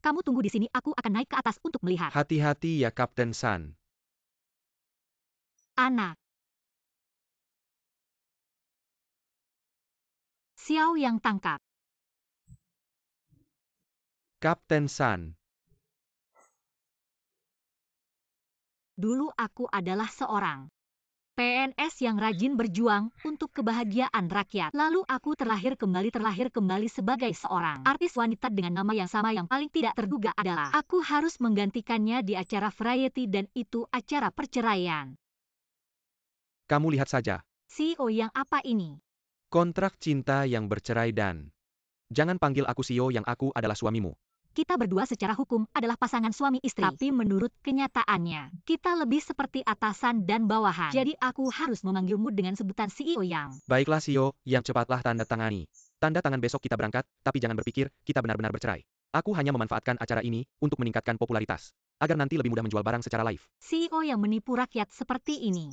Kamu tunggu di sini, aku akan naik ke atas untuk melihat. Hati-hati ya Kapten San. Anak. Xiao Yang tangkap. Kapten San. Dulu aku adalah seorang PNS yang rajin berjuang untuk kebahagiaan rakyat. Lalu aku terlahir kembali sebagai seorang artis wanita dengan nama yang sama. Yang paling tidak terduga adalah aku harus menggantikannya di acara variety dan itu acara perceraian. Kamu lihat saja. CEO yang apa ini? Kontrak cinta yang bercerai dan... Jangan panggil aku CEO yang aku adalah suamimu. Kita berdua secara hukum adalah pasangan suami istri. Tapi menurut kenyataannya, kita lebih seperti atasan dan bawahan. Jadi aku harus memanggilmu dengan sebutan CEO Yang. Baiklah CEO, yang cepatlah tanda tangani. Tanda tangan besok kita berangkat, tapi jangan berpikir kita benar-benar bercerai. Aku hanya memanfaatkan acara ini untuk meningkatkan popularitas. Agar nanti lebih mudah menjual barang secara live. CEO yang menipu rakyat seperti ini.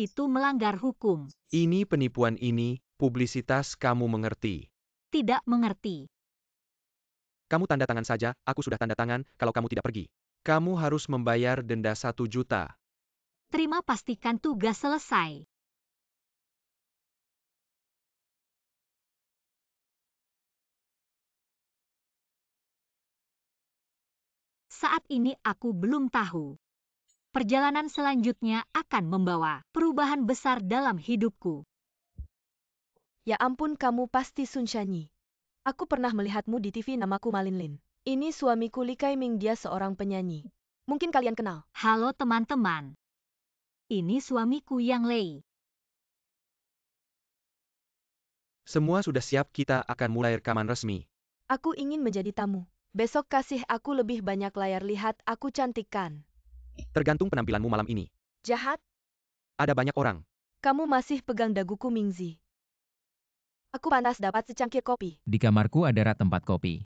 Itu melanggar hukum. Ini penipuan ini, publisitas kamu mengerti. Tidak mengerti. Kamu tanda tangan saja, aku sudah tanda tangan, kalau kamu tidak pergi. Kamu harus membayar denda 1 juta. Terima, pastikan tugas selesai. Saat ini aku belum tahu. Perjalanan selanjutnya akan membawa perubahan besar dalam hidupku. Ya ampun, kamu pasti Sun Shanyi. Aku pernah melihatmu di TV, namaku Malin Lin. Ini suamiku Li Kaiming, dia seorang penyanyi. Mungkin kalian kenal. Halo teman-teman. Ini suamiku Yang Lei. Semua sudah siap, kita akan mulai rekaman resmi. Aku ingin menjadi tamu. Besok kasih aku lebih banyak layar, lihat aku cantik kan? Tergantung penampilanmu malam ini. Jahat? Ada banyak orang. Kamu masih pegang daguku, Mingzi. Aku pantas dapat secangkir kopi. Di kamarku ada rak tempat kopi.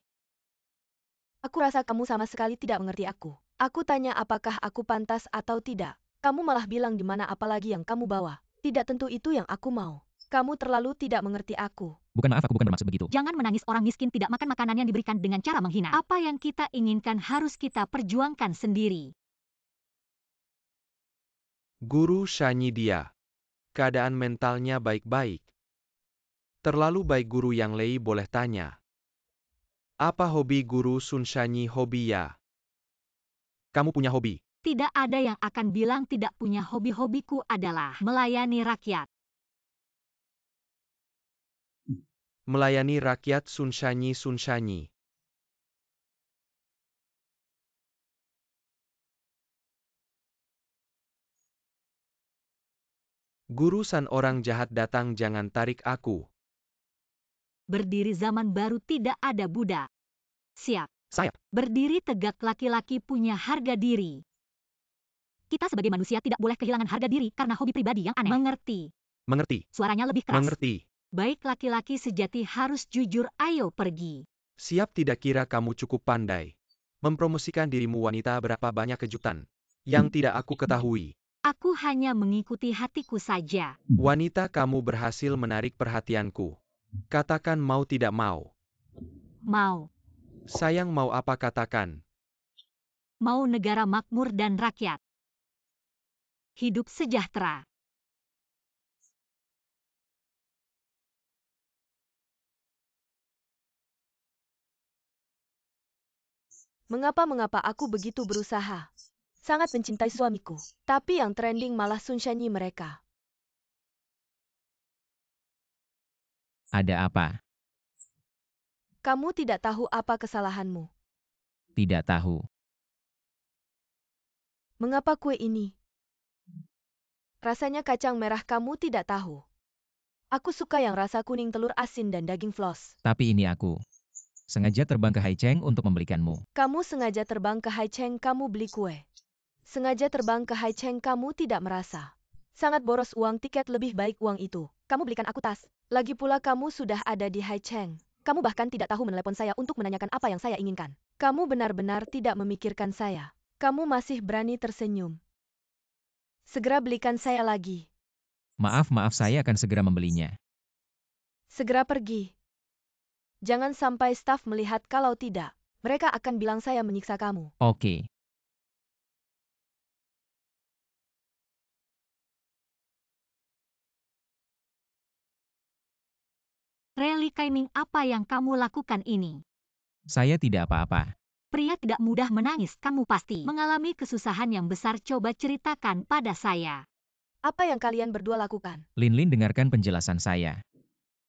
Aku rasa kamu sama sekali tidak mengerti aku. Aku tanya apakah aku pantas atau tidak. Kamu malah bilang di mana, apalagi yang kamu bawa. Tidak tentu itu yang aku mau. Kamu terlalu tidak mengerti aku. Bukan, maaf, aku bukan bermaksud begitu. Jangan menangis, orang miskin tidak makan makanan yang diberikan dengan cara menghina. Apa yang kita inginkan harus kita perjuangkan sendiri. Guru Shanyi dia. Keadaan mentalnya baik-baik. Terlalu baik. Guru Yang Lei boleh tanya. Apa hobi Guru Sun Shanyi? Hobi ya. Kamu punya hobi? Tidak ada yang akan bilang tidak punya hobi. Hobiku adalah melayani rakyat. Melayani rakyat. Sun Shanyi, Sun Shanyi. Guru San, orang jahat datang, jangan tarik aku. Berdiri zaman baru, tidak ada budak. Siap. Saya. Berdiri tegak, laki-laki punya harga diri. Kita sebagai manusia tidak boleh kehilangan harga diri karena hobi pribadi yang aneh. Mengerti? Mengerti. Suaranya lebih keras. Mengerti. Baik, laki-laki sejati harus jujur, ayo pergi. Siap, tidak kira kamu cukup pandai. Mempromosikan dirimu wanita, berapa banyak kejutan yang tidak aku ketahui. Aku hanya mengikuti hatiku saja. Wanita, kamu berhasil menarik perhatianku. Katakan mau tidak mau. Mau. Sayang, mau apa? Katakan. Mau negara makmur dan rakyat hidup sejahtera. Mengapa aku begitu berusaha? Sangat mencintai suamiku. Tapi yang trending malah Sun Shanyi mereka. Ada apa? Kamu tidak tahu apa kesalahanmu. Tidak tahu. Mengapa kue ini rasanya kacang merah, kamu tidak tahu? Aku suka yang rasa kuning, telur asin dan daging flos. Tapi ini aku. Sengaja terbang ke Haicheng untuk membelikanmu. Kamu sengaja terbang ke Haicheng, kamu beli kue. Sengaja terbang ke Haicheng, kamu tidak merasa sangat boros uang tiket, lebih baik uang itu kamu belikan aku tas. Lagi pula kamu sudah ada di Haicheng. Kamu bahkan tidak tahu menelepon saya untuk menanyakan apa yang saya inginkan. Kamu benar-benar tidak memikirkan saya. Kamu masih berani tersenyum. Segera belikan saya lagi. Maaf, saya akan segera membelinya. Segera pergi. Jangan sampai staf melihat, kalau tidak Mereka akan bilang saya menyiksa kamu. Oke. Rally Kaiming, apa yang kamu lakukan ini? Saya tidak apa-apa. Pria tidak mudah menangis, kamu pasti mengalami kesusahan yang besar, coba ceritakan pada saya. Apa yang kalian berdua lakukan? Linlin, dengarkan penjelasan saya.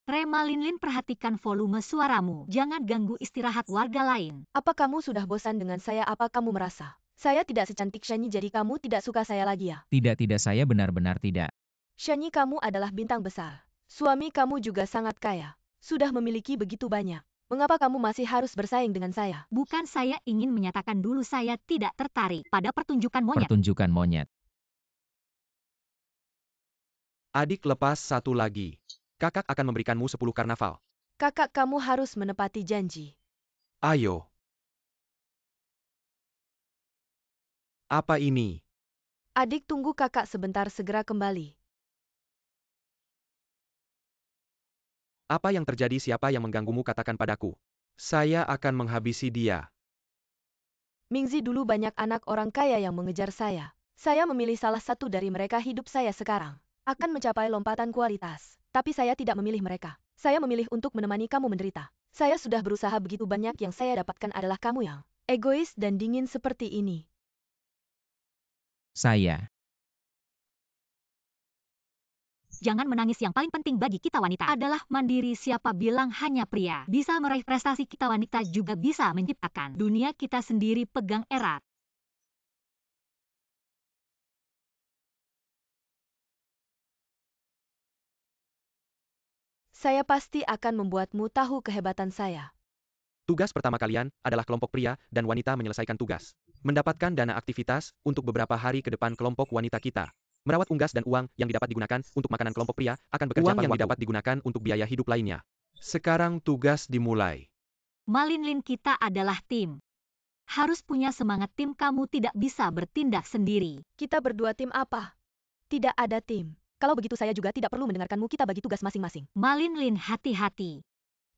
Rema Linlin, perhatikan volume suaramu, jangan ganggu istirahat warga lain. Apa kamu sudah bosan dengan saya? Apa kamu merasa saya tidak secantik Shani jadi kamu tidak suka saya lagi ya? Tidak, saya benar-benar tidak. Shani, kamu adalah bintang besar. Suami kamu juga sangat kaya. Sudah memiliki begitu banyak. Mengapa kamu masih harus bersaing dengan saya? Bukan, saya ingin menyatakan dulu saya tidak tertarik pada pertunjukan monyet. Pertunjukan monyet. Adik, lepas satu lagi. Kakak akan memberikanmu 10 karnaval. Kakak, kamu harus menepati janji. Ayo. Apa ini? Adik, tunggu kakak sebentar, segera kembali. Apa yang terjadi? Siapa yang mengganggumu? Katakan padaku. Saya akan menghabisi dia. Mingzi, dulu banyak anak orang kaya yang mengejar saya. Saya memilih salah satu dari mereka. Hidup saya sekarang akan mencapai lompatan kualitas. Tapi saya tidak memilih mereka. Saya memilih untuk menemani kamu menderita. Saya sudah berusaha begitu banyak, yang saya dapatkan adalah kamu yang egois dan dingin seperti ini. Saya. Jangan menangis, yang paling penting bagi kita wanita adalah mandiri. Siapa bilang hanya pria bisa meraih prestasi? Kita wanita juga bisa menciptakan dunia kita sendiri, pegang erat. Saya pasti akan membuatmu tahu kehebatan saya. Tugas pertama kalian adalah kelompok pria dan wanita menyelesaikan tugas. Mendapatkan dana aktivitas untuk beberapa hari ke depan kelompok wanita kita. Merawat unggas dan uang yang didapat digunakan untuk makanan kelompok pria akan bekerja uang yang didapat digunakan untuk biaya hidup lainnya. Sekarang tugas dimulai. Malinlin, kita adalah tim. Harus punya semangat tim, kamu tidak bisa bertindak sendiri. Kita berdua tim apa? Tidak ada tim. Kalau begitu saya juga tidak perlu mendengarkanmu, kita bagi tugas masing-masing. Malinlin, hati-hati.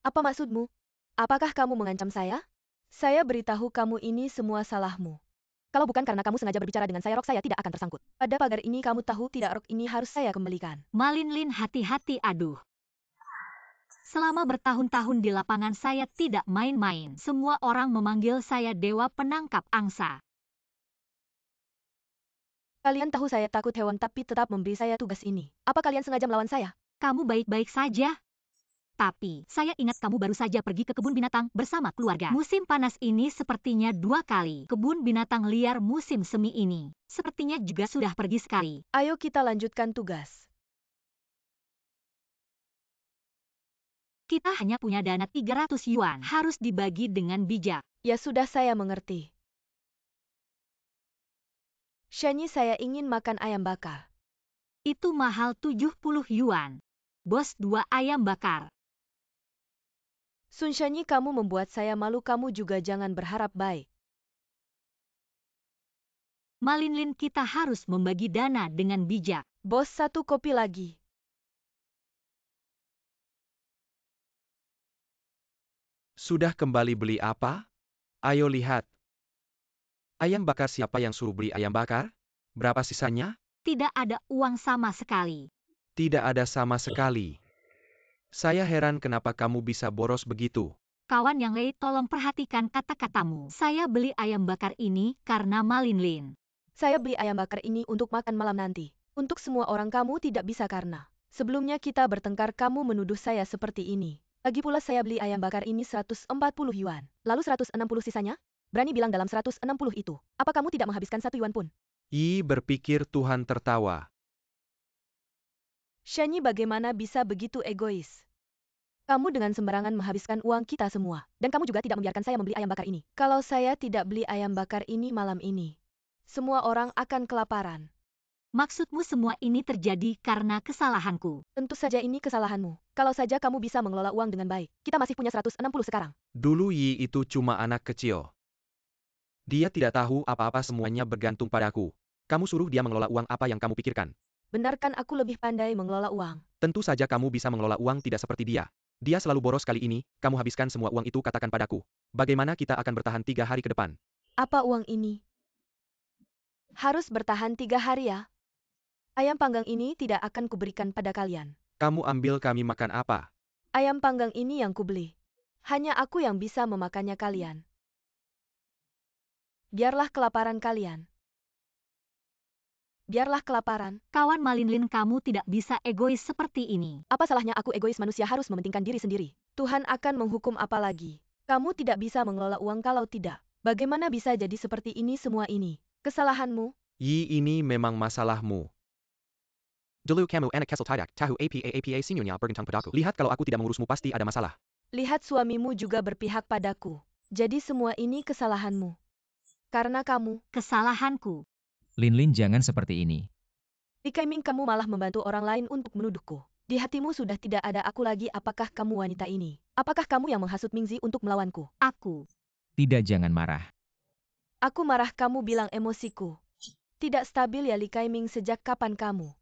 Apa maksudmu? Apakah kamu mengancam saya? Saya beritahu kamu, ini semua salahmu. Kalau bukan karena kamu sengaja berbicara dengan saya, rok saya tidak akan tersangkut. Pada pagar ini kamu tahu tidak, rok ini harus saya kembalikan. Malinlin, hati-hati, aduh. Selama bertahun-tahun di lapangan saya tidak main-main. Semua orang memanggil saya dewa penangkap angsa. Kalian tahu saya takut hewan tapi tetap memberi saya tugas ini. Apa kalian sengaja melawan saya? Kamu baik-baik saja? Tapi, saya ingat kamu baru saja pergi ke kebun binatang bersama keluarga. Musim panas ini sepertinya 2 kali. Kebun binatang liar musim semi ini sepertinya juga sudah pergi sekali. Ayo kita lanjutkan tugas. Kita hanya punya dana 300 yuan. Harus dibagi dengan bijak. Ya sudah, saya mengerti. Shani, saya ingin makan ayam bakar. Itu mahal 70 yuan. Bos, 2 ayam bakar. Sun Shani, kamu membuat saya malu, kamu juga jangan berharap baik. Malinlin, kita harus membagi dana dengan bijak. Bos, 1 kopi lagi. Sudah kembali beli apa? Ayo lihat. Ayam bakar, siapa yang suruh beli ayam bakar? Berapa sisanya? Tidak ada uang sama sekali. Tidak ada sama sekali. Saya heran kenapa kamu bisa boros begitu. Kawan yang Lei, tolong perhatikan kata-katamu. Saya beli ayam bakar ini karena Malinlin. Saya beli ayam bakar ini untuk makan malam nanti. Untuk semua orang, kamu tidak bisa karena sebelumnya kita bertengkar, kamu menuduh saya seperti ini. Lagi pula saya beli ayam bakar ini 140 yuan. Lalu 160 sisanya? Berani bilang dalam 160 itu. Apa kamu tidak menghabiskan 1 yuan pun? Yi berpikir Tuhan tertawa. Shani, bagaimana bisa begitu egois? Kamu dengan sembarangan menghabiskan uang kita semua. Dan kamu juga tidak membiarkan saya membeli ayam bakar ini. Kalau saya tidak beli ayam bakar ini malam ini, semua orang akan kelaparan. Maksudmu semua ini terjadi karena kesalahanku? Tentu saja ini kesalahanmu. Kalau saja kamu bisa mengelola uang dengan baik. Kita masih punya 160 sekarang. Dulu Yi itu cuma anak kecil. Dia tidak tahu apa-apa, semuanya bergantung padaku. Kamu suruh dia mengelola uang, apa yang kamu pikirkan? Benarkan aku lebih pandai mengelola uang? Tentu saja kamu bisa mengelola uang, tidak seperti dia. Dia selalu boros, kali ini, kamu habiskan semua uang itu, katakan padaku. Bagaimana kita akan bertahan 3 hari ke depan? Apa uang ini? Harus bertahan 3 hari ya? Ayam panggang ini tidak akan kuberikan pada kalian. Kamu ambil kami makan apa? Ayam panggang ini yang kubeli. Hanya aku yang bisa memakannya kalian. Biarlah kelaparan kalian. Biarlah kelaparan. Kawan Malinlin, kamu tidak bisa egois seperti ini. Apa salahnya aku egois? Manusia harus mementingkan diri sendiri. Tuhan akan menghukum apa lagi? Kamu tidak bisa mengelola uang kalau tidak. Bagaimana bisa jadi seperti ini semua ini? Kesalahanmu? Yi, ini memang masalahmu. Dulu kamu anak kesel tidak tahu apa sinyalnya bergantang padaku. Lihat kalau aku tidak mengurusmu pasti ada masalah. Lihat suamimu juga berpihak padaku. Jadi semua ini kesalahanmu. Karena kamu, Kesalahanku. Linlin jangan seperti ini. Li Kaiming, kamu malah membantu orang lain untuk menuduhku. Di hatimu sudah tidak ada aku lagi. Apakah kamu wanita ini? Apakah kamu yang menghasut Mingzi untuk melawanku? Aku. Tidak, jangan marah. Aku marah, kamu bilang emosiku. Tidak stabil ya Li Kaiming, sejak kapan kamu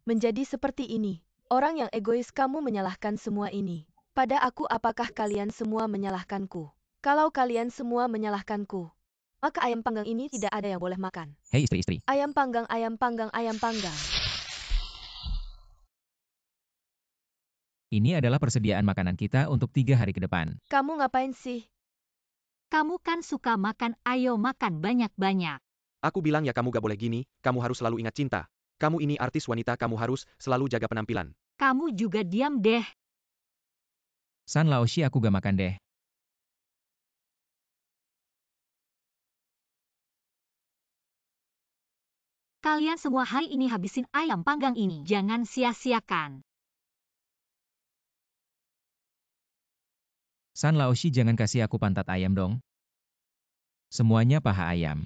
menjadi seperti ini? Orang yang egois, kamu menyalahkan semua ini pada aku. Apakah kalian semua menyalahkanku? Kalau kalian semua menyalahkanku, maka ayam panggang ini tidak ada yang boleh makan. Hei istri-istri, Ayam panggang, ayam panggang, ayam panggang. ini adalah persediaan makanan kita untuk 3 hari ke depan. Kamu ngapain sih? Kamu kan suka makan, ayo makan banyak-banyak. Aku bilang ya kamu gak boleh gini, kamu harus selalu ingat cinta. Kamu ini artis wanita, kamu harus selalu jaga penampilan. Kamu juga diam deh. San Laoshi, aku gak makan deh. Kalian semua hari ini habisin ayam panggang ini. Jangan sia-siakan. San Laoshi, jangan kasih aku pantat ayam dong. Semuanya paha ayam.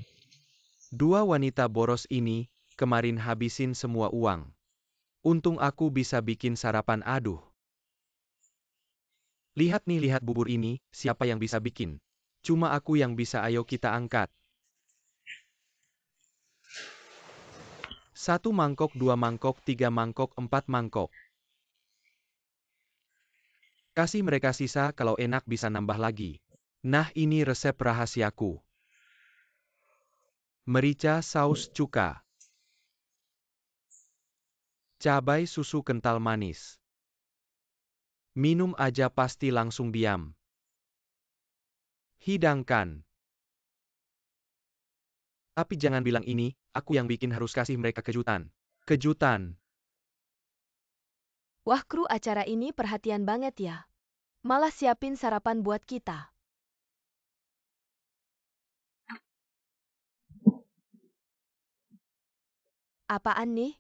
2 wanita boros ini kemarin habisin semua uang. Untung aku bisa bikin sarapan. Aduh. Lihat nih, lihat bubur ini, siapa yang bisa bikin? Cuma aku yang bisa, ayo kita angkat. 1 mangkok, 2 mangkok, 3 mangkok, 4 mangkok. Kasih mereka sisa, kalau enak bisa nambah lagi. Nah, ini resep rahasiaku. Merica, saus cuka. Cabai, susu kental manis. Minum aja pasti langsung diam. Hidangkan. Tapi jangan bilang ini, aku yang bikin, harus kasih mereka kejutan. Kejutan. Wah, kru acara ini perhatian banget ya. Malah siapin sarapan buat kita. Apaan nih?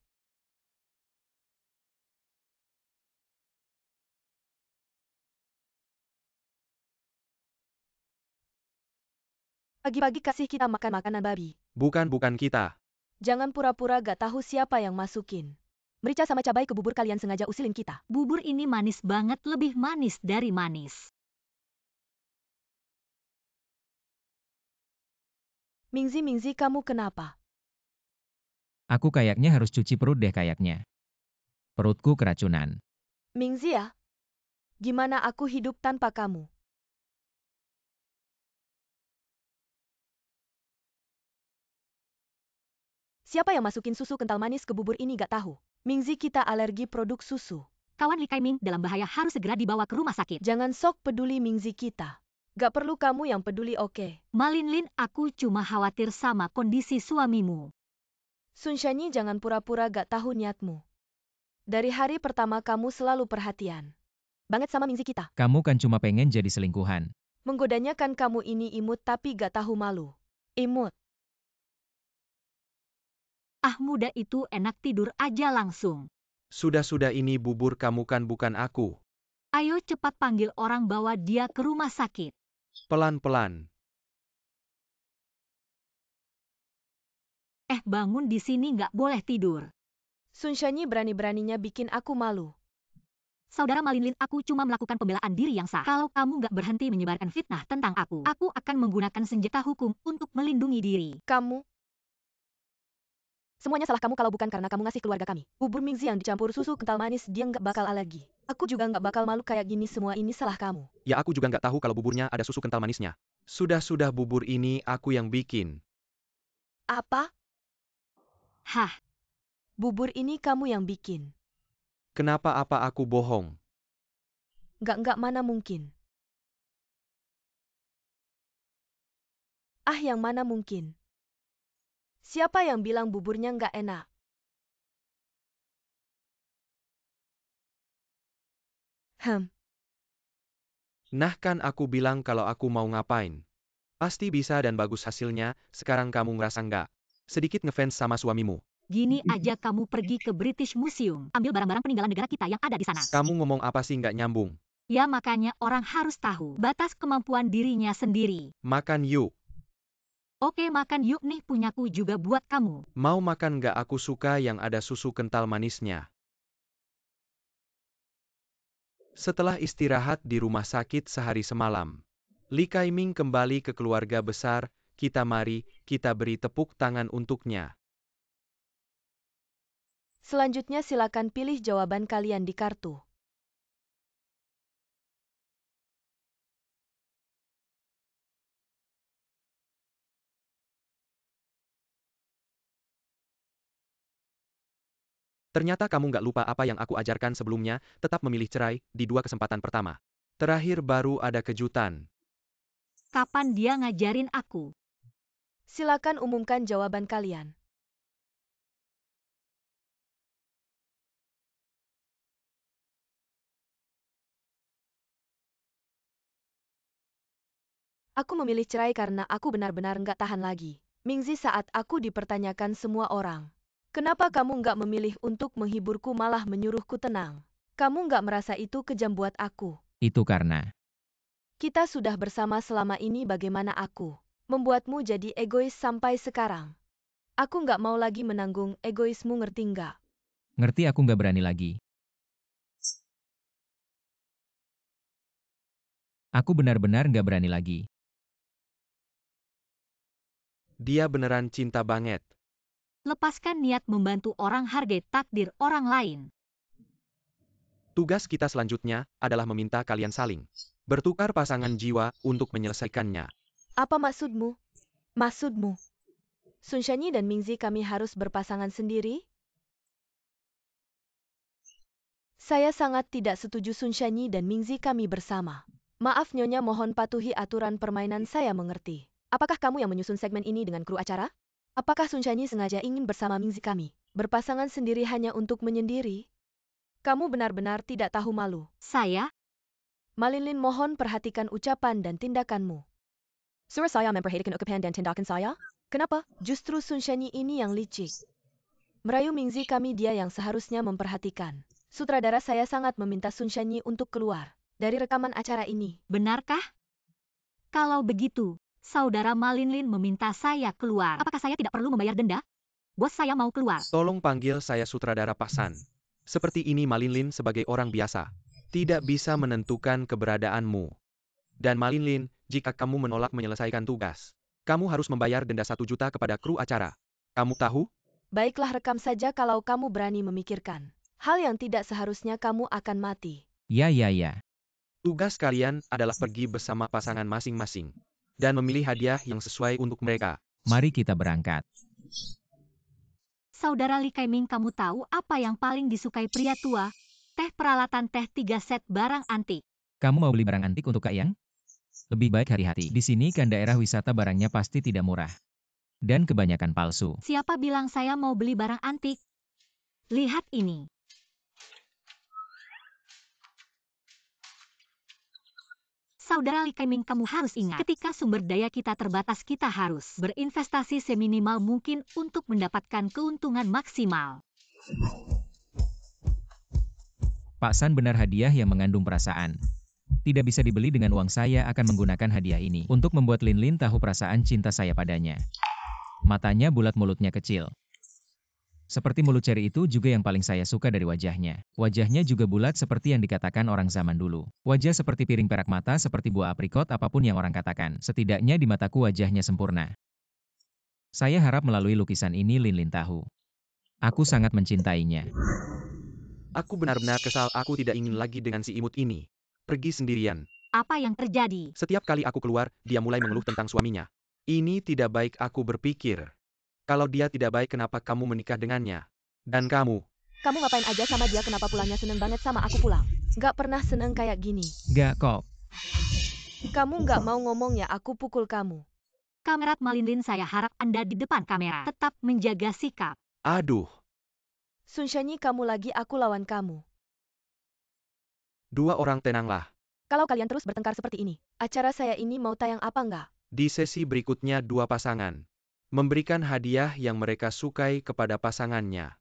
Pagi-pagi kasih kita makan makanan babi. Bukan kita. Jangan pura-pura gak tahu siapa yang masukin merica sama cabai ke bubur. Kalian sengaja usilin kita. Bubur ini manis banget, lebih manis dari manis. Mingzi, kamu kenapa? Aku kayaknya harus cuci perut deh kayaknya. Perutku keracunan. Mingzi ya? Gimana aku hidup tanpa kamu? Siapa yang masukin susu kental manis ke bubur ini gak tahu. Mingzi, kita alergi produk susu. Kawan Li Kaiming dalam bahaya, harus segera dibawa ke rumah sakit. Jangan sok peduli Mingzi kita. Gak perlu kamu yang peduli, oke? Malinlin, aku cuma khawatir sama kondisi suamimu. Sunshanyi, jangan pura-pura gak tahu niatmu. Dari hari pertama kamu selalu perhatian banget sama Mingzi kita. Kamu kan cuma pengen jadi selingkuhan. Menggodanya kan kamu ini imut tapi gak tahu malu. Imut. Ah, muda itu enak, tidur aja langsung. Sudah, ini bubur kamu kan, bukan aku. Ayo cepat panggil orang, bawa dia ke rumah sakit. Pelan-pelan. Bangun, di sini nggak boleh tidur. Sunshanyi berani-beraninya bikin aku malu. Saudara Malinlin, aku cuma melakukan pembelaan diri yang sah. Kalau kamu nggak berhenti menyebarkan fitnah tentang aku akan menggunakan senjata hukum untuk melindungi diri. Kamu. Semuanya salah kamu kalau bukan karena kamu ngasih keluarga kami bubur Mingzi yang dicampur susu kental manis, dia nggak bakal alergi. Aku juga nggak bakal malu kayak gini. Semua ini salah kamu. Ya aku juga nggak tahu kalau buburnya ada susu kental manisnya. Sudah-sudah bubur ini aku yang bikin. Apa? Hah, Bubur ini kamu yang bikin? Kenapa apa aku bohong? Enggak, mana mungkin. Yang mana mungkin? Siapa yang bilang buburnya enggak enak? Nah kan aku bilang kalau aku mau ngapain. Pasti bisa dan bagus hasilnya, sekarang kamu ngerasa nggak? Sedikit ngefans sama suamimu. gini aja kamu pergi ke British Museum, ambil barang-barang peninggalan negara kita yang ada di sana. Kamu ngomong apa sih nggak nyambung? Ya makanya orang harus tahu batas kemampuan dirinya sendiri. Makan yuk. Oke makan yuk nih punyaku juga buat kamu. Mau makan nggak? Aku suka yang ada susu kental manisnya. Setelah istirahat di rumah sakit sehari semalam, Li Kaiming kembali ke keluarga besar. Kita beri tepuk tangan untuknya. Selanjutnya silakan pilih jawaban kalian di kartu. Ternyata kamu nggak lupa apa yang aku ajarkan sebelumnya, tetap memilih cerai di 2 kesempatan pertama. Terakhir baru ada kejutan. Kapan dia ngajarin aku? Silakan umumkan jawaban kalian. Aku memilih cerai karena aku benar-benar nggak tahan lagi. Mingzi, saat aku dipertanyakan semua orang. Kenapa kamu nggak memilih untuk menghiburku malah menyuruhku tenang? Kamu nggak merasa itu kejam buat aku? Itu karena Kita sudah bersama selama ini, bagaimana aku membuatmu jadi egois sampai sekarang? Aku nggak mau lagi menanggung egoismu, ngerti nggak? ngerti aku nggak berani lagi. Aku benar-benar nggak berani lagi. Dia beneran cinta banget. Lepaskan niat membantu orang, hargai takdir orang lain. Tugas kita selanjutnya adalah meminta kalian saling bertukar pasangan jiwa untuk menyelesaikannya. Apa maksudmu? Maksudmu? Sunshanyi dan Mingzi kami harus berpasangan sendiri? Saya sangat tidak setuju Sunshanyi dan Mingzi kami bersama. Maaf Nyonya, mohon patuhi aturan permainan, saya mengerti. Apakah kamu yang menyusun segmen ini dengan kru acara? Apakah Sunshanyi sengaja ingin bersama Mingzi kami berpasangan sendiri hanya untuk menyendiri? Kamu benar-benar tidak tahu malu. Saya? Malinlin, mohon perhatikan ucapan dan tindakanmu. Surah saya memperhatikan ucapan dan tindakan saya? Kenapa? Justru Sunshanyi ini yang licik. Merayu Mingzi kami, dia yang seharusnya memperhatikan. Sutradara, saya sangat meminta Sunshanyi untuk keluar dari rekaman acara ini. Benarkah? Kalau begitu, Saudara Malinlin meminta saya keluar. Apakah saya tidak perlu membayar denda? Bos saya mau keluar. Tolong panggil saya sutradara Pak San. Seperti ini Malinlin sebagai orang biasa tidak bisa menentukan keberadaanmu. Dan Malinlin, jika kamu menolak menyelesaikan tugas, kamu harus membayar denda 1 juta kepada kru acara. Kamu tahu? Baiklah, rekam saja kalau kamu berani memikirkan hal yang tidak seharusnya, kamu akan mati. Ya. Tugas kalian adalah pergi bersama pasangan masing-masing dan memilih hadiah yang sesuai untuk mereka. Mari kita berangkat. Saudara Li Kaiming, kamu tahu apa yang paling disukai pria tua? Teh, peralatan teh 3 set barang antik. Kamu mau beli barang antik untuk Kak Yang? Lebih baik hati-hati. Di sini kan daerah wisata, barangnya pasti tidak murah. Dan kebanyakan palsu. Siapa bilang saya mau beli barang antik? Lihat ini. Saudara Li Kaiming, kamu harus ingat, ketika sumber daya kita terbatas, kita harus berinvestasi seminimal mungkin untuk mendapatkan keuntungan maksimal. Pak San benar, hadiah yang mengandung perasaan. Tidak bisa dibeli dengan uang. Saya akan menggunakan hadiah ini untuk membuat Linlin tahu perasaan cinta saya padanya. Matanya bulat, mulutnya kecil. Seperti mulut ceri, itu juga yang paling saya suka dari wajahnya. Wajahnya juga bulat seperti yang dikatakan orang zaman dulu. Wajah seperti piring perak, mata seperti buah aprikot, apapun yang orang katakan. Setidaknya di mataku wajahnya sempurna. Saya harap melalui lukisan ini Linlin tahu. Aku sangat mencintainya. Aku benar-benar kesal, aku tidak ingin lagi dengan si imut ini. Pergi sendirian. Apa yang terjadi? Setiap kali aku keluar, dia mulai mengeluh tentang suaminya. Ini tidak baik, aku berpikir. Kalau dia tidak baik, kenapa kamu menikah dengannya? Dan kamu, Kamu ngapain aja sama dia, kenapa pulangnya seneng banget sama aku pulang? Nggak pernah seneng kayak gini. Gak kok. Kamu nggak mau ngomong ya, aku pukul kamu. Kamerat Malinlin, saya harap Anda di depan kamera tetap menjaga sikap. aduh, Sunshanyi, kamu lagi, aku lawan kamu. dua orang tenanglah. Kalau kalian terus bertengkar seperti ini, acara saya ini mau tayang apa nggak? Di sesi berikutnya dua pasangan memberikan hadiah yang mereka sukai kepada pasangannya.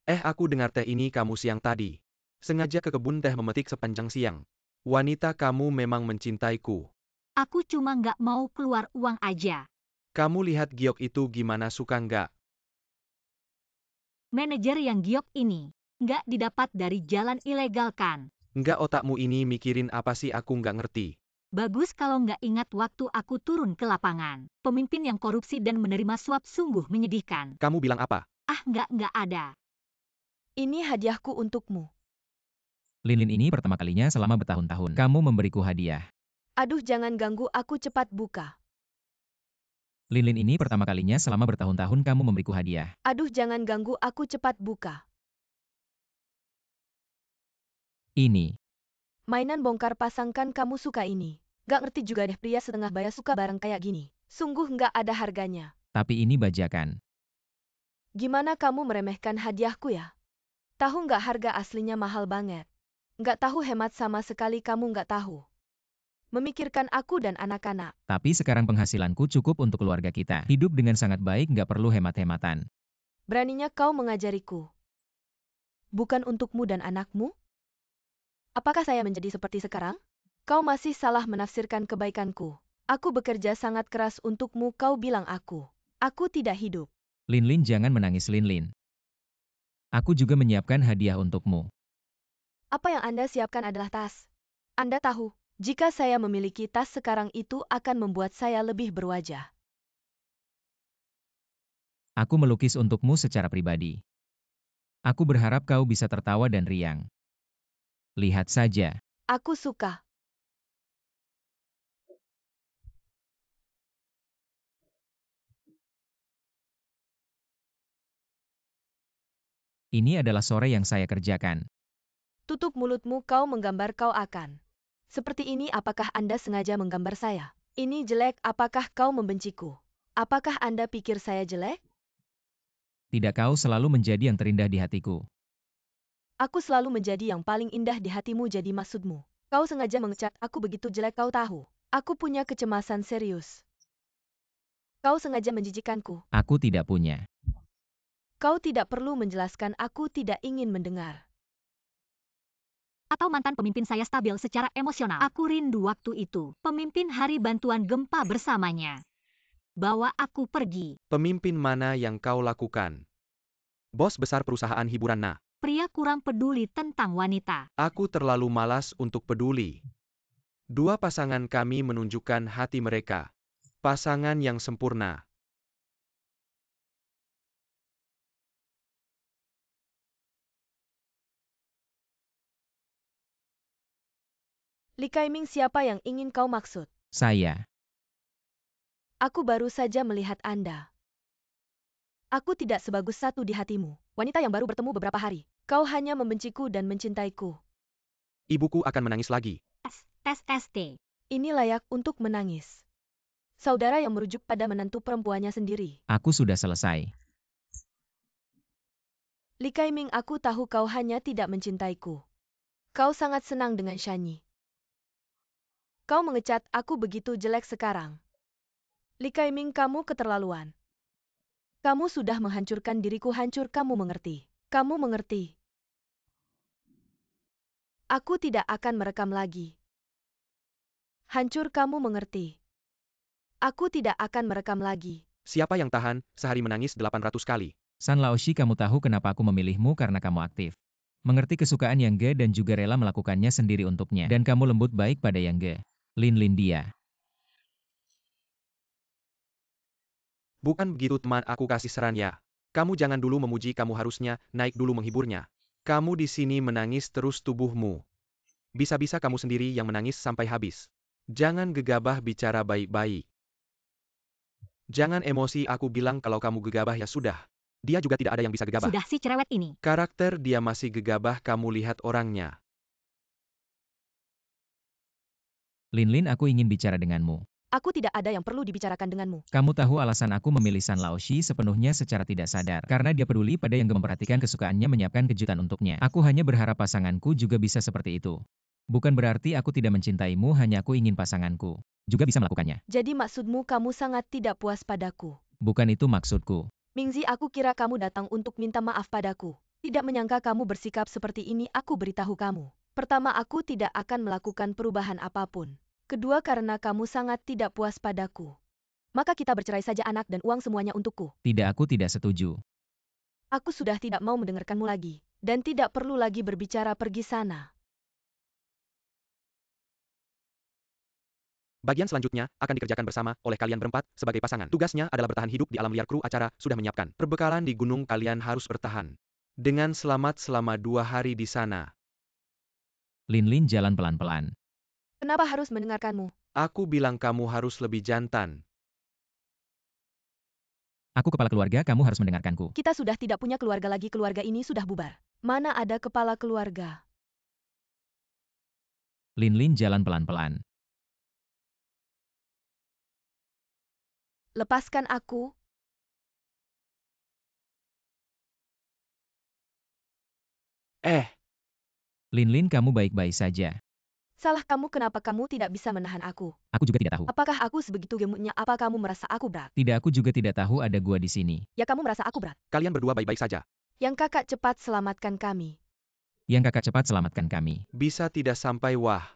Aku dengar teh ini kamu siang tadi. Sengaja ke kebun teh memetik sepanjang siang. Wanita, kamu memang mencintaiku. Aku cuma nggak mau keluar uang aja. Kamu lihat giok itu gimana, suka nggak? Manajer yang giok ini nggak didapat dari jalan ilegal kan? Nggak, otakmu ini mikirin apa sih, aku nggak ngerti. Bagus kalau nggak ingat waktu aku turun ke lapangan. Pemimpin yang korupsi dan menerima suap sungguh menyedihkan. Kamu bilang apa? Nggak ada. Ini hadiahku untukmu. Linlin ini pertama kalinya selama bertahun-tahun. Kamu memberiku hadiah. Aduh, jangan ganggu aku, cepat buka. Linlin ini pertama kalinya selama bertahun-tahun kamu memberiku hadiah. Aduh, jangan ganggu aku, cepat buka. Ini. Mainan bongkar pasang kan kamu suka ini. Gak ngerti juga deh, pria setengah baya suka barang kayak gini. Sungguh nggak ada harganya. Tapi ini bajakan. Gimana kamu meremehkan hadiahku ya? Tahu nggak harga aslinya mahal banget? Nggak tahu hemat sama sekali, kamu nggak tahu. Memikirkan aku dan anak-anak. Tapi sekarang penghasilanku cukup untuk keluarga kita. Hidup dengan sangat baik, nggak perlu hemat-hematan. Beraninya kau mengajariku. Bukan untukmu dan anakmu? Apakah saya menjadi seperti sekarang? Kau masih salah menafsirkan kebaikanku. Aku bekerja sangat keras untukmu, kau bilang aku. Aku tidak hidup. Linlin, jangan menangis, Linlin. Aku juga menyiapkan hadiah untukmu. Apa yang Anda siapkan adalah tas. Anda tahu, jika saya memiliki tas sekarang itu akan membuat saya lebih berwajah. Aku melukis untukmu secara pribadi. Aku berharap kau bisa tertawa dan riang. Lihat saja. Aku suka. Ini adalah sore yang saya kerjakan. Tutup mulutmu, kau menggambar, kau akan. Seperti ini, apakah Anda sengaja menggambar saya? Ini jelek, apakah kau membenciku? Apakah Anda pikir saya jelek? Tidak, kau selalu menjadi yang terindah di hatiku. Aku selalu menjadi yang paling indah di hatimu, jadi maksudmu. Kau sengaja mengecat aku begitu jelek, kau tahu. Aku punya kecemasan serius. Kau sengaja menjijikkanku. Aku tidak punya. Kau tidak perlu menjelaskan, aku tidak ingin mendengar. Atau mantan pemimpin saya stabil secara emosional. Aku rindu waktu itu. Pemimpin hari bantuan gempa bersamanya. Bawa aku pergi. Pemimpin mana yang kau lakukan? Bos besar perusahaan hiburan, nah. Pria kurang peduli tentang wanita. Aku terlalu malas untuk peduli. Dua pasangan kami menunjukkan hati mereka. Pasangan yang sempurna. Li Kaiming, siapa yang ingin kau maksud? Saya. Aku baru saja melihat Anda. Aku tidak sebagus satu di hatimu, wanita yang baru bertemu beberapa hari. Kau hanya membenciku dan mencintaiku. Ibuku akan menangis lagi. SST. Ini layak untuk menangis. Saudara yang merujuk pada menantu perempuannya sendiri. Aku sudah selesai. Li Kaiming, aku tahu kau hanya tidak mencintaiku. Kau sangat senang dengan Shanyi. Kau mengecat aku begitu jelek sekarang. Li Kaiming, kamu keterlaluan. Kamu sudah menghancurkan diriku, hancur, kamu mengerti. Kamu mengerti. Aku tidak akan merekam lagi. Hancur, kamu mengerti. Aku tidak akan merekam lagi. Siapa yang tahan sehari menangis 800 kali? San Laoshi, kamu tahu kenapa aku memilihmu, karena kamu aktif. Mengerti kesukaan Yang Ge dan juga rela melakukannya sendiri untuknya. Dan kamu lembut baik pada Yang Ge. Linlin, dia. Bukan begitu teman, aku kasih saran ya. Kamu jangan dulu memuji, kamu harusnya naik dulu menghiburnya. Kamu di sini menangis terus tubuhmu. Bisa-bisa kamu sendiri yang menangis sampai habis. Jangan gegabah, bicara baik-baik. Jangan emosi, aku bilang kalau kamu gegabah ya sudah. Dia juga tidak ada yang bisa gegabah. Sudah si cerewet ini. Karakter dia masih gegabah, kamu lihat orangnya. Linlin, aku ingin bicara denganmu. Aku tidak ada yang perlu dibicarakan denganmu. Kamu tahu alasan aku memilih San Laoshi sepenuhnya secara tidak sadar. Karena dia peduli pada yang memperhatikan kesukaannya, menyiapkan kejutan untuknya. Aku hanya berharap pasanganku juga bisa seperti itu. Bukan berarti aku tidak mencintaimu, hanya aku ingin pasanganku juga bisa melakukannya. Jadi maksudmu kamu sangat tidak puas padaku? Bukan itu maksudku. Mingzi, aku kira kamu datang untuk minta maaf padaku. Tidak menyangka kamu bersikap seperti ini. Aku beritahu kamu. Pertama, aku tidak akan melakukan perubahan apapun. Kedua, karena kamu sangat tidak puas padaku. Maka kita bercerai saja, anak dan uang semuanya untukku. Tidak, aku tidak setuju. Aku sudah tidak mau mendengarkanmu lagi. Dan tidak perlu lagi berbicara, pergi sana. Bagian selanjutnya akan dikerjakan bersama oleh kalian berempat sebagai pasangan. Tugasnya adalah bertahan hidup di alam liar. Kru acara sudah menyiapkan perbekalan di gunung, kalian harus bertahan dengan selamat selama 2 hari di sana. Linlin jalan pelan-pelan. Kenapa harus mendengarkanmu? Aku bilang kamu harus lebih jantan. Aku kepala keluarga, kamu harus mendengarkanku. Kita sudah tidak punya keluarga lagi, keluarga ini sudah bubar. Mana ada kepala keluarga? Linlin jalan pelan-pelan. Lepaskan aku. Linlin, kamu baik-baik saja. Salah kamu, kenapa kamu tidak bisa menahan aku? Aku juga tidak tahu. Apakah aku sebegitu gemuknya? Apa kamu merasa aku berat? Tidak, aku juga tidak tahu ada gua di sini. Ya, kamu merasa aku berat. Kalian berdua baik-baik saja. Yang kakak cepat selamatkan kami. Yang kakak cepat selamatkan kami. Bisa tidak sampai, wah.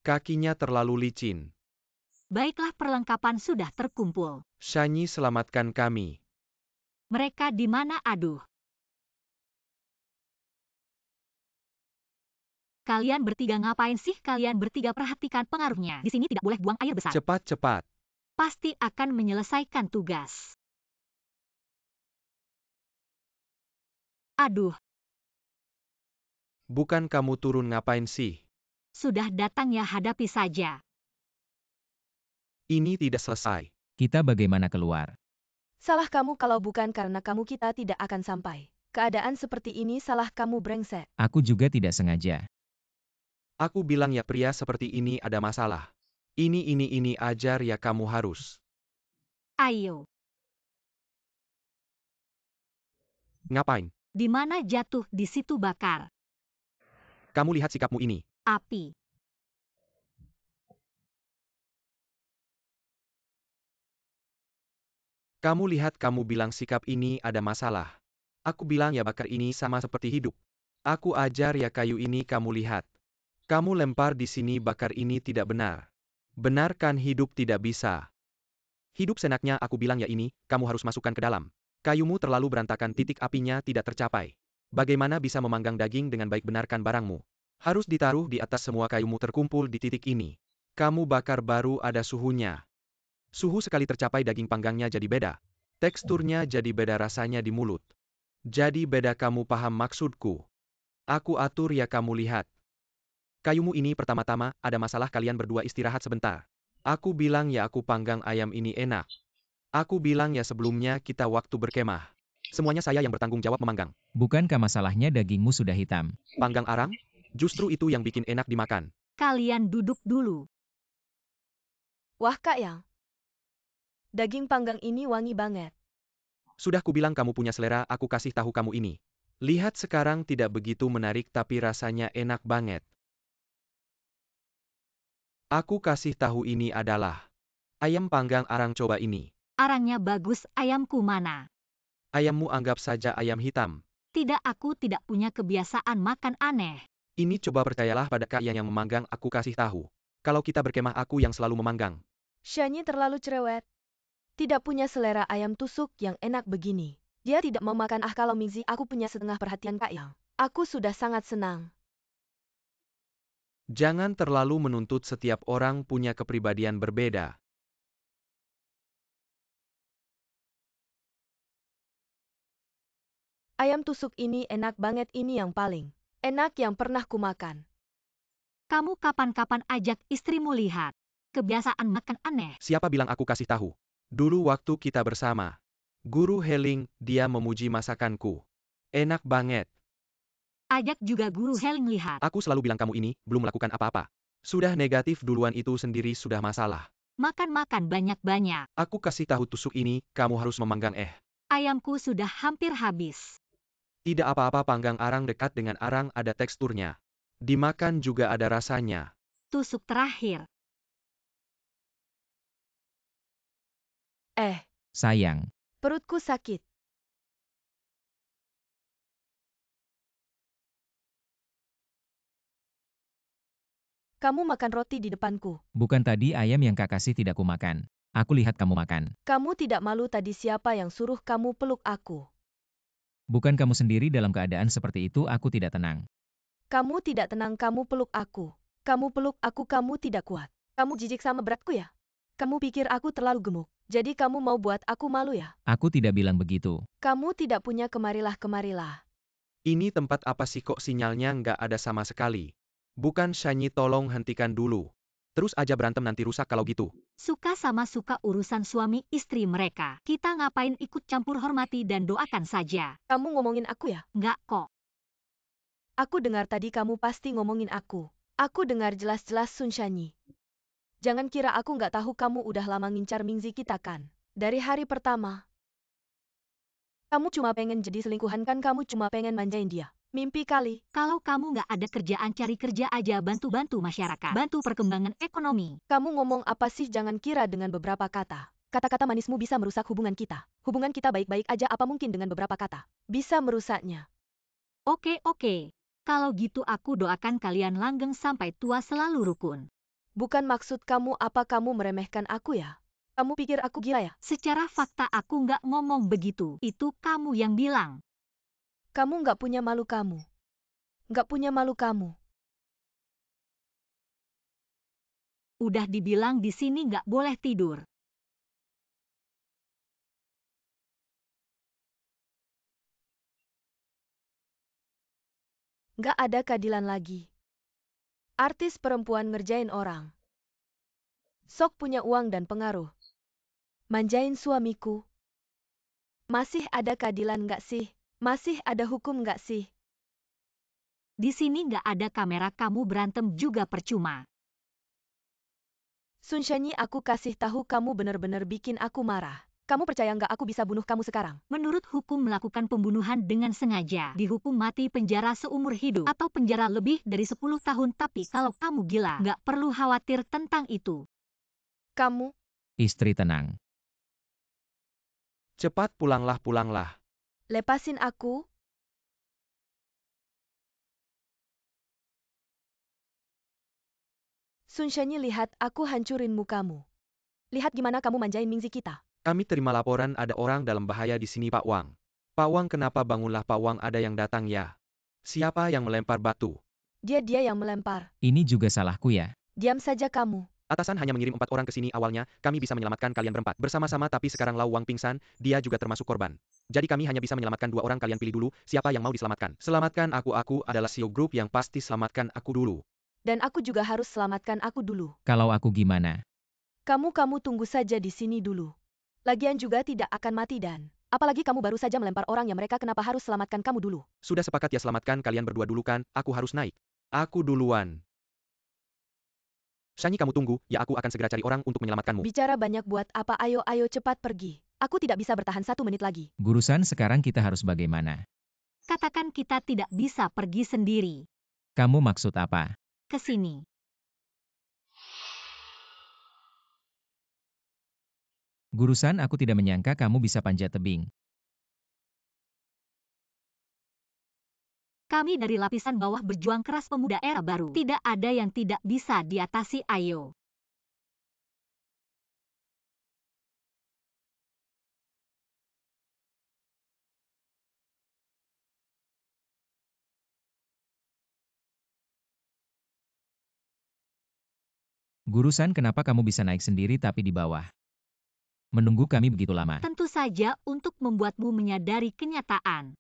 Kakinya terlalu licin. Baiklah, perlengkapan sudah terkumpul. Shanyi, selamatkan kami. Mereka di mana? Aduh. Kalian bertiga ngapain sih? Kalian bertiga perhatikan pengaruhnya. Di sini tidak boleh buang air besar. Cepat-cepat. Pasti akan menyelesaikan tugas. Aduh, Bukan kamu turun, ngapain sih? sudah datang ya, hadapi saja. Ini tidak selesai. Kita bagaimana keluar? Salah kamu, kalau bukan karena kamu kita tidak akan sampai. Keadaan seperti ini salah kamu, brengsek. Aku juga tidak sengaja. Aku bilang ya, pria seperti ini ada masalah. Ini ajar ya, kamu harus. Ayo, Ngapain? di mana jatuh, di situ bakar. Kamu lihat sikapmu ini. Api. Kamu lihat, kamu bilang sikap ini ada masalah. Aku bilang ya, bakar ini sama seperti hidup. Aku ajar ya, kayu ini kamu lihat. Kamu lempar di sini, bakar ini tidak benar. Benar kan, hidup tidak bisa. Hidup senaknya, aku bilang ya, ini kamu harus masukkan ke dalam. Kayumu terlalu berantakan, titik apinya tidak tercapai. Bagaimana bisa memanggang daging dengan baik? Benarkan barangmu. Harus ditaruh di atas, semua kayumu terkumpul di titik ini. Kamu bakar baru ada suhunya. Suhu sekali tercapai, daging panggangnya jadi beda. Teksturnya jadi beda, rasanya di mulut. Jadi beda, kamu paham maksudku? Aku atur ya, kamu lihat. Kayumu ini pertama-tama ada masalah, kalian berdua istirahat sebentar. Aku bilang ya, aku panggang ayam ini enak. Aku bilang ya, sebelumnya kita waktu berkemah. Semuanya saya yang bertanggung jawab memanggang. Bukankah masalahnya dagingmu sudah hitam? Panggang arang? Justru itu yang bikin enak dimakan. Kalian duduk dulu. Wah, Kak Yang. Daging panggang ini wangi banget. Sudah kubilang kamu punya selera, aku kasih tahu kamu ini. Lihat sekarang, tidak begitu menarik tapi rasanya enak banget. Aku kasih tahu, ini adalah ayam panggang arang, coba ini. Arangnya bagus, ayamku mana? Ayammu anggap saja ayam hitam. Tidak, aku tidak punya kebiasaan makan aneh. Ini coba percayalah pada Kak yang memanggang, aku kasih tahu. Kalau kita berkemah, aku yang selalu memanggang. Shanyi terlalu cerewet. Tidak punya selera ayam tusuk yang enak begini. Dia tidak mau makan. Kalau Mingzi, aku punya setengah perhatian Kak Yang. Aku sudah sangat senang. Jangan terlalu menuntut, setiap orang punya kepribadian berbeda. Ayam tusuk ini enak banget, ini yang paling enak yang pernah kumakan. Kamu kapan-kapan ajak istrimu lihat. Kebiasaan makan aneh. Siapa bilang aku kasih tahu? Dulu waktu kita bersama. Guru Heling, dia memuji masakanku. Enak banget. Ajak juga guru Heling lihat. Aku selalu bilang kamu ini belum melakukan apa-apa. Sudah negatif duluan itu sendiri sudah masalah. Makan-makan banyak-banyak. Aku kasih tahu tusuk ini, kamu harus memanggang Ayamku sudah hampir habis. Tidak apa-apa, panggang arang dekat dengan arang ada teksturnya. Dimakan juga ada rasanya. Tusuk terakhir. Sayang. Perutku sakit. Kamu makan roti di depanku. Bukan tadi ayam yang Kak kasih tidak kumakan. Aku lihat kamu makan. Kamu tidak malu tadi siapa yang suruh kamu peluk aku? Bukan kamu sendiri dalam keadaan seperti itu aku tidak tenang. Kamu tidak tenang, kamu peluk aku. Kamu peluk aku, kamu tidak kuat. Kamu jijik sama beratku ya? Kamu pikir aku terlalu gemuk. Jadi kamu mau buat aku malu ya? Aku tidak bilang begitu. Kamu tidak punya kemarilah. Ini tempat apa sih kok sinyalnya nggak ada sama sekali? Bukan Shanyi, tolong hentikan dulu. Terus aja berantem nanti rusak kalau gitu. Suka sama suka urusan suami istri mereka. Kita ngapain ikut campur, hormati dan doakan saja. Kamu ngomongin aku ya? Nggak kok. Aku dengar tadi kamu pasti ngomongin aku. Aku dengar jelas-jelas Sun Shanyi. Jangan kira aku nggak tahu kamu udah lama ngincar Mingzi kita kan? Dari hari pertama. Kamu cuma pengen jadi selingkuhan kan? Kamu cuma pengen manjain dia. Mimpi kali. Kalau kamu nggak ada kerjaan, cari kerja aja, bantu-bantu masyarakat. Bantu perkembangan ekonomi. Kamu ngomong apa sih? Jangan kira dengan beberapa kata. Kata-kata manismu bisa merusak hubungan kita. Hubungan kita baik-baik aja, apa mungkin dengan beberapa kata bisa merusaknya? Oke. Kalau gitu aku doakan kalian langgeng sampai tua, selalu rukun. Bukan maksud kamu, apa kamu meremehkan aku ya? Kamu pikir aku gila ya? Secara fakta aku nggak ngomong begitu. Itu kamu yang bilang. Kamu nggak punya malu kamu. Nggak punya malu kamu. Udah dibilang di sini nggak boleh tidur. Nggak ada keadilan lagi. Artis perempuan ngerjain orang. Sok punya uang dan pengaruh. Manjain suamiku. Masih ada keadilan nggak sih? Masih ada hukum nggak sih? Di sini nggak ada kamera, kamu berantem juga percuma. Sun Shanyi, aku kasih tahu kamu benar-benar bikin aku marah. Kamu percaya nggak aku bisa bunuh kamu sekarang? Menurut hukum, melakukan pembunuhan dengan sengaja dihukum mati, penjara seumur hidup, atau penjara lebih dari 10 tahun. Tapi kalau kamu gila, nggak perlu khawatir tentang itu. Kamu, Istri tenang. Cepat pulanglah. lepasin aku. Sun Shanyi, lihat aku hancurin mukamu. Lihat gimana kamu manjain Mingzi kita. Kami terima laporan ada orang dalam bahaya di sini, Pak Wang. Pak Wang, kenapa? Bangunlah Pak Wang, ada yang datang ya. Siapa yang melempar batu? Dia yang melempar. Ini juga salahku ya. Diam saja kamu. Atasan hanya mengirim 4 orang ke sini awalnya, kami bisa menyelamatkan kalian berempat bersama-sama, tapi sekarang Lau Wang pingsan, dia juga termasuk korban. Jadi kami hanya bisa menyelamatkan 2 orang, kalian pilih dulu, siapa yang mau diselamatkan. Selamatkan aku adalah CEO Group yang pasti selamatkan aku dulu. Dan aku juga harus selamatkan aku dulu. Kalau aku gimana? Kamu tunggu saja di sini dulu. Lagian juga tidak akan mati dan apalagi kamu baru saja melempar orang, yang mereka kenapa harus selamatkan kamu dulu? Sudah sepakat ya, selamatkan kalian berdua dulu kan, aku harus naik. Aku duluan. Shanyi, kamu tunggu, ya aku akan segera cari orang untuk menyelamatkanmu. Bicara banyak buat apa? Ayo cepat pergi. Aku tidak bisa bertahan 1 menit lagi. Gurusan, sekarang kita harus bagaimana? Katakan kita tidak bisa pergi sendiri. Kamu maksud apa? Ke sini. Gurusan, aku tidak menyangka kamu bisa panjat tebing. Kami dari lapisan bawah berjuang keras, pemuda era baru. Tidak ada yang tidak bisa diatasi, ayo. Gurusan, kenapa kamu bisa naik sendiri tapi di bawah? Menunggu kami begitu lama. Tentu saja untuk membuatmu menyadari kenyataan.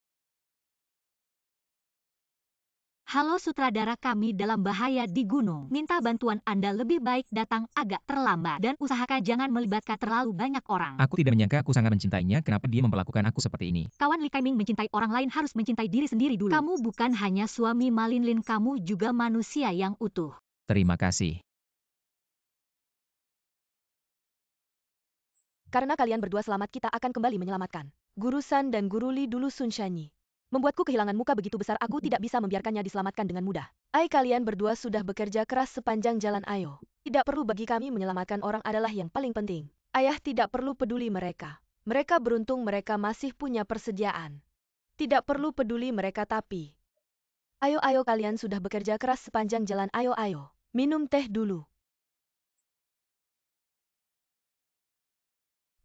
Halo sutradara, kami dalam bahaya di gunung. Minta bantuan Anda, lebih baik datang agak terlambat dan usahakan jangan melibatkan terlalu banyak orang. Aku tidak menyangka aku sangat mencintainya, kenapa dia memperlakukan aku seperti ini. Kawan Lee Kaiming, mencintai orang lain harus mencintai diri sendiri dulu. Kamu bukan hanya suami Ma Linlin, kamu juga manusia yang utuh. Terima kasih. Karena kalian berdua selamat, kita akan kembali menyelamatkan Guru Sun dan Guru Li dulu. Sun Shanyi membuatku kehilangan muka begitu besar, aku tidak bisa membiarkannya diselamatkan dengan mudah. Kalian berdua sudah bekerja keras sepanjang jalan, ayo. Tidak perlu, bagi kami menyelamatkan orang adalah yang paling penting. Ayah tidak perlu peduli mereka. Mereka beruntung mereka masih punya persediaan. Tidak perlu peduli mereka, tapi ayo kalian sudah bekerja keras sepanjang jalan, ayo minum teh dulu.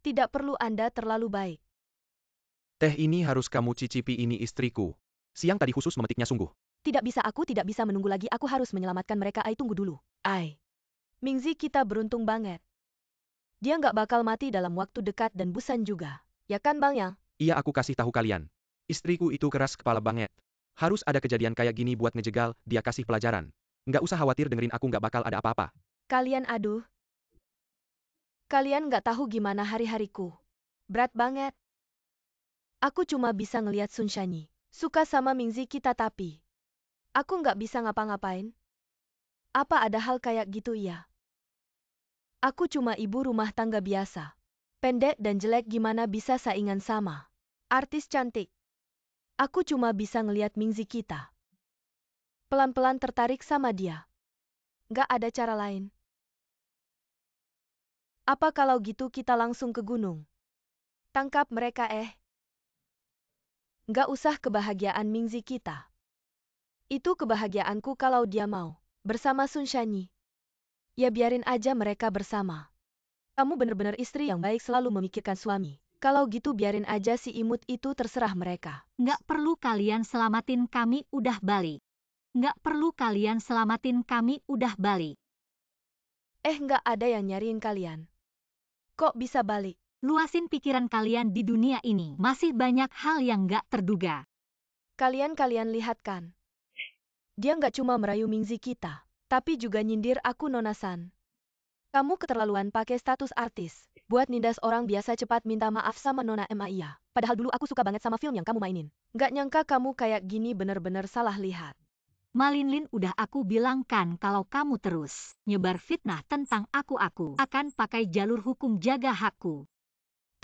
Tidak perlu, Anda terlalu baik. Teh ini harus kamu cicipi, ini istriku. Siang tadi khusus memetiknya sungguh. Tidak bisa, aku tidak bisa menunggu lagi, aku harus menyelamatkan mereka. Tunggu dulu. Mingzi, kita beruntung banget. Dia nggak bakal mati dalam waktu dekat dan Busan juga. Ya kan Bang Yang? Iya, aku kasih tahu kalian. Istriku itu keras kepala banget. Harus ada kejadian kayak gini buat ngejegal, dia kasih pelajaran. Nggak usah khawatir, dengerin aku, nggak bakal ada apa-apa. Kalian nggak tahu gimana hari-hariku. Berat banget. Aku cuma bisa ngeliat Sun Shanyi suka sama Mingzi kita, tapi aku nggak bisa ngapa-ngapain. Apa ada hal kayak gitu ya? Aku cuma ibu rumah tangga biasa. Pendek dan jelek, gimana bisa saingan sama artis cantik? Aku cuma bisa ngeliat Mingzi kita pelan-pelan tertarik sama dia. Nggak ada cara lain. Apa kalau gitu kita langsung ke gunung? Tangkap mereka. Nggak usah, kebahagiaan Mingzi kita. Itu kebahagiaanku kalau dia mau bersama Sun Shanyi. Ya biarin aja mereka bersama. Kamu bener-bener istri yang baik, selalu memikirkan suami. Kalau gitu biarin aja si imut itu, terserah mereka. Nggak perlu kalian selamatin, kami udah balik. Nggak perlu kalian selamatin, kami udah balik. Nggak ada yang nyariin kalian. Kok bisa balik? Luasin pikiran kalian, di dunia ini masih banyak hal yang nggak terduga. Kalian lihat kan? Dia nggak cuma merayu Mingzi kita, tapi juga nyindir aku, Nona San. Kamu keterlaluan pakai status artis buat nindas orang biasa. Cepat minta maaf sama Nona Maya. Padahal dulu aku suka banget sama film yang kamu mainin. Nggak nyangka kamu kayak gini, bener-bener salah lihat. Ma Linlin, udah aku bilang kan kalau kamu terus nyebar fitnah tentang aku akan pakai jalur hukum jaga hakku.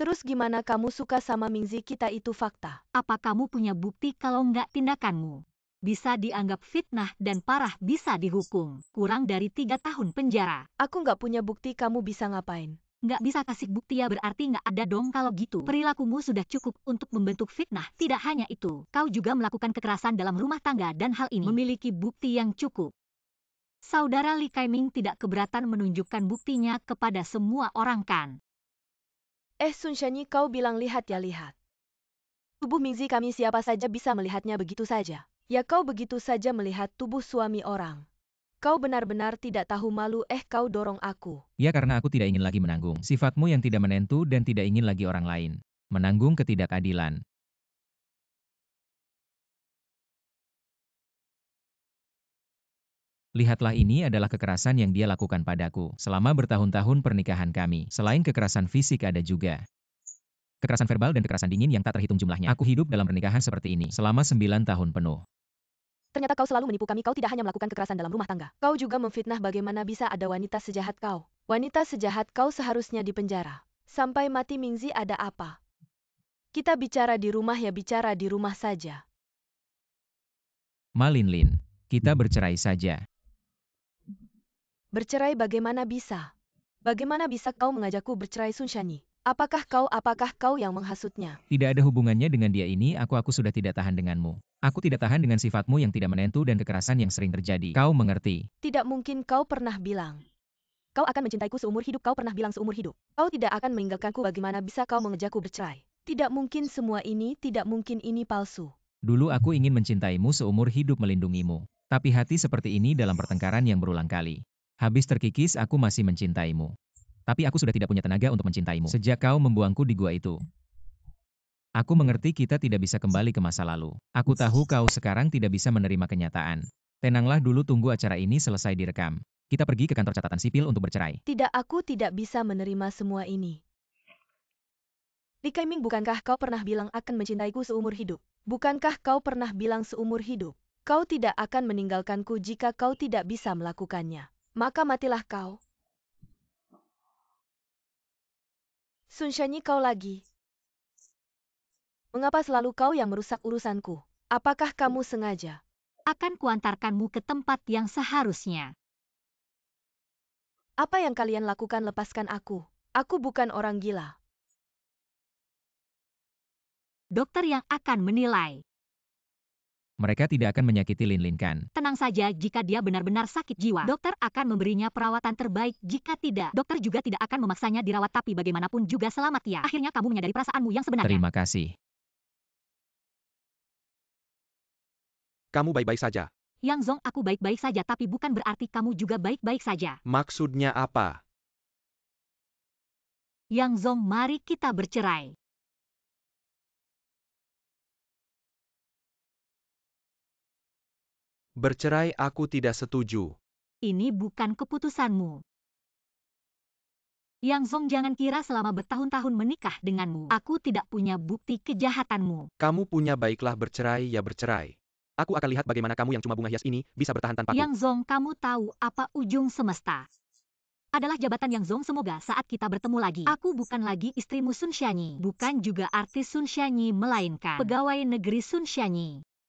Terus gimana kamu suka sama Mingzi kita, itu fakta. Apa kamu punya bukti? Kalau nggak, tindakanmu bisa dianggap fitnah dan parah, bisa dihukum kurang dari 3 tahun penjara. Aku nggak punya bukti, kamu bisa ngapain? Nggak bisa kasih bukti ya, berarti nggak ada dong. Kalau gitu, perilakumu sudah cukup untuk membentuk fitnah. Tidak hanya itu, kau juga melakukan kekerasan dalam rumah tangga dan hal ini memiliki bukti yang cukup. Saudara Lee Kaiming tidak keberatan menunjukkan buktinya kepada semua orang kan? Sun Shanyi, kau bilang lihat ya, lihat. Tubuh Mingzi kami, siapa saja bisa melihatnya begitu saja. Ya kau begitu saja melihat tubuh suami orang. Kau benar-benar tidak tahu malu. Kau dorong aku. Ya karena aku tidak ingin lagi menanggung sifatmu yang tidak menentu dan tidak ingin lagi orang lain menanggung ketidakadilan. Lihatlah, ini adalah kekerasan yang dia lakukan padaku selama bertahun-tahun pernikahan kami. Selain kekerasan fisik, ada juga kekerasan verbal dan kekerasan dingin yang tak terhitung jumlahnya. Aku hidup dalam pernikahan seperti ini selama 9 tahun penuh. Ternyata kau selalu menipu kami. Kau tidak hanya melakukan kekerasan dalam rumah tangga. Kau juga memfitnah. Bagaimana bisa ada wanita sejahat kau? Wanita sejahat kau seharusnya dipenjara sampai mati. Mingzi, ada apa? Kita bicara di rumah ya, bicara di rumah saja. Ma Linlin, kita bercerai saja. Bercerai? Bagaimana bisa? Bagaimana bisa kau mengajakku bercerai, Sun Shanyi? Apakah kau yang menghasutnya? Tidak ada hubungannya dengan dia ini. Aku sudah tidak tahan denganmu. Aku tidak tahan dengan sifatmu yang tidak menentu dan kekerasan yang sering terjadi. Kau mengerti? Tidak mungkin, kau pernah bilang kau akan mencintaiku seumur hidup. Kau pernah bilang seumur hidup. Kau tidak akan meninggalkanku. Bagaimana bisa kau mengejakku bercerai? Tidak mungkin, semua ini tidak mungkin, ini palsu. Dulu aku ingin mencintaimu seumur hidup, melindungimu. Tapi hati seperti ini dalam pertengkaran yang berulang kali. Habis terkikis, aku masih mencintaimu. Tapi aku sudah tidak punya tenaga untuk mencintaimu sejak kau membuangku di gua itu. Aku mengerti kita tidak bisa kembali ke masa lalu. Aku tahu kau sekarang tidak bisa menerima kenyataan. Tenanglah dulu, tunggu acara ini selesai direkam. Kita pergi ke kantor catatan sipil untuk bercerai. Tidak, aku tidak bisa menerima semua ini. Li Kaiming, bukankah kau pernah bilang akan mencintaiku seumur hidup? Bukankah kau pernah bilang seumur hidup? Kau tidak akan meninggalkanku jika kau tidak bisa melakukannya. Maka matilah kau. Sun Shanyi, kau lagi. Mengapa selalu kau yang merusak urusanku? Apakah kamu sengaja? Akan kuantarkanmu ke tempat yang seharusnya. Apa yang kalian lakukan? Lepaskan aku. Aku bukan orang gila. Dokter yang akan menilai. Mereka tidak akan menyakiti Lin kan? Tenang saja, jika dia benar-benar sakit jiwa, dokter akan memberinya perawatan terbaik. Jika tidak, dokter juga tidak akan memaksanya dirawat, tapi bagaimanapun juga selamat ya. Akhirnya kamu menyadari perasaanmu yang sebenarnya. Terima kasih. Kamu baik-baik saja. Yang Zong, aku baik-baik saja, tapi bukan berarti kamu juga baik-baik saja. Maksudnya apa? Yang Zong, mari kita bercerai. Bercerai aku tidak setuju. Ini bukan keputusanmu. Yang Zong, jangan kira selama bertahun-tahun menikah denganmu, aku tidak punya bukti kejahatanmu. Kamu punya, baiklah bercerai ya bercerai. Aku akan lihat bagaimana kamu yang cuma bunga hias ini bisa bertahan tanpaku. Yang Zong, kamu tahu apa ujung semesta? Adalah jabatan Yang Zong. Semoga saat kita bertemu lagi. Aku bukan lagi istrimu Sun Shanyi, bukan juga artis Sun Shanyi, melainkan pegawai negeri Sun Shanyi.